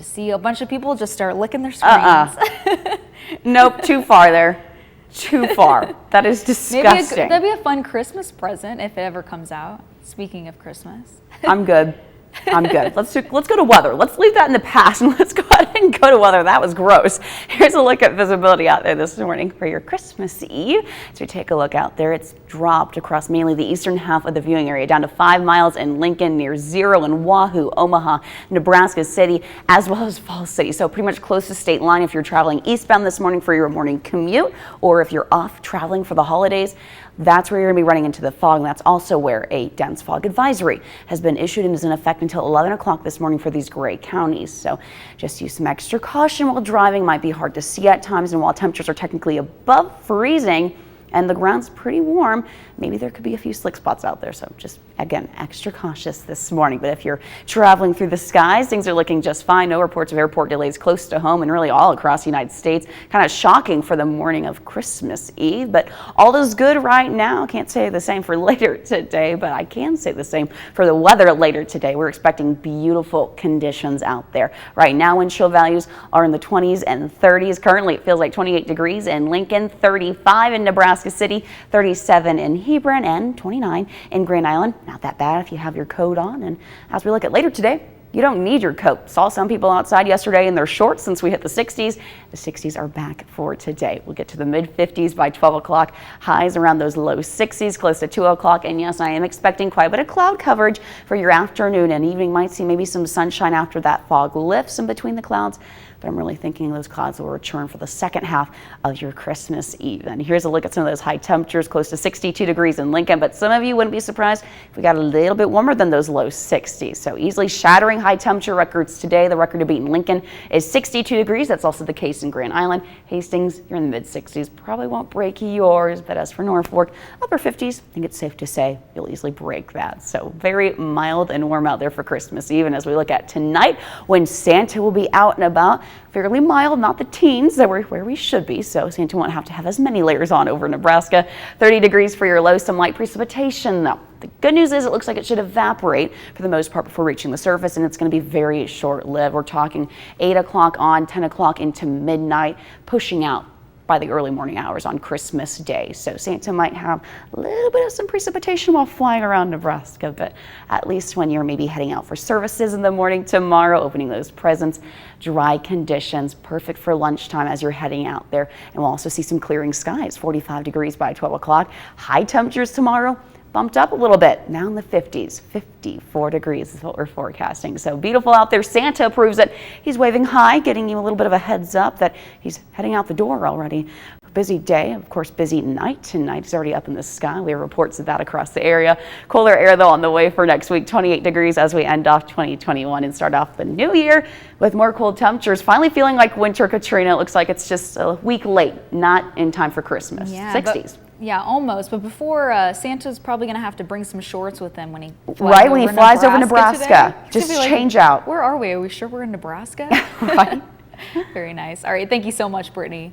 See a bunch of people just start licking their screens. Nope, too far there. Too far. That is disgusting. That'd be a fun Christmas present if it ever comes out. Speaking of Christmas. I'm good. I'm good. Let's go to weather. Let's leave that in the past and let's go ahead and go to weather. That was gross. Here's a look at visibility out there this morning for your Christmas Eve. So take a look out there. It's dropped across mainly the eastern half of the viewing area, down to 5 miles in Lincoln, near 0 in Wahoo, Omaha, Nebraska City, as well as Falls City. So pretty much close to state line if you're traveling eastbound this morning for your morning commute, or if you're off traveling for the holidays. That's where you're going to be running into the fog, and that's also where a dense fog advisory has been issued and is in effect until 11 o'clock this morning for these gray counties. So just use some extra caution while driving. Might be hard to see at times, and while temperatures are technically above freezing and the ground's pretty warm, maybe there could be a few slick spots out there. So just, again, extra cautious this morning. But if you're traveling through the skies, things are looking just fine. No reports of airport delays close to home and really all across the United States. Kind of shocking for the morning of Christmas Eve, but all is good right now. Can't say the same for later today, but I can say the same for the weather later today. We're expecting beautiful conditions out there. Right now, wind chill values are in the 20s and 30s. Currently, it feels like 28 degrees in Lincoln, 35 in Nebraska City, 37 in Hebron, and 29 in Grand Island. Not that bad if you have your coat on. And as we look at later today, you don't need your coat. Saw some people outside yesterday in their shorts since we hit the 60s. The 60s are back for today. We'll get to the mid 50s by 12 o'clock. Highs around those low 60s close to 2 o'clock. And yes, I am expecting quite a bit of cloud coverage for your afternoon and evening. Might see maybe some sunshine after that fog lifts in between the clouds. But I'm really thinking those clouds will return for the second half of your Christmas Eve. And here's a look at some of those high temperatures, close to 62 degrees in Lincoln. But some of you wouldn't be surprised if we got a little bit warmer than those low 60s. So easily shattering high temperature records today. The record to beat in Lincoln is 62 degrees. That's also the case in Grand Island. Hastings, you're in the mid 60s. Probably won't break yours. But as for Norfolk, upper 50s, I think it's safe to say you'll easily break that. So very mild and warm out there for Christmas Eve. And as we look at tonight, when Santa will be out and about, fairly mild, not the teens that we're where we should be, so Santa won't have to have as many layers on over Nebraska. 30 degrees for your low, some light precipitation though. The good news is it looks like it should evaporate for the most part before reaching the surface, and it's going to be very short-lived. We're talking 8 o'clock on, 10 o'clock into midnight, pushing out by the early morning hours on Christmas Day. So Santa might have a little bit of some precipitation while flying around Nebraska, but at least when you're maybe heading out for services in the morning tomorrow, opening those presents, dry conditions, perfect for lunchtime as you're heading out there. And we'll also see some clearing skies, 45 degrees by 12 o'clock. High temperatures tomorrow, bumped up a little bit, now in the 50s, 54 degrees is what we're forecasting. So beautiful out there. Santa approves it. He's waving hi, getting you a little bit of a heads up that he's heading out the door already. Busy day, of course, busy night. Tonight is already up in the sky. We have reports of that across the area. Cooler air, though, on the way for next week, 28 degrees as we end off 2021 and start off the new year with more cold temperatures. Finally feeling like winter, Katrina. It looks like it's just a week late, not in time for Christmas. Yeah, 60s. Yeah, almost. But before, Santa's probably going to have to bring some shorts with him when he flies over Nebraska. Just change out. Where are we? Are we sure we're in Nebraska? Right. Very nice. All right. Thank you so much, Brittany.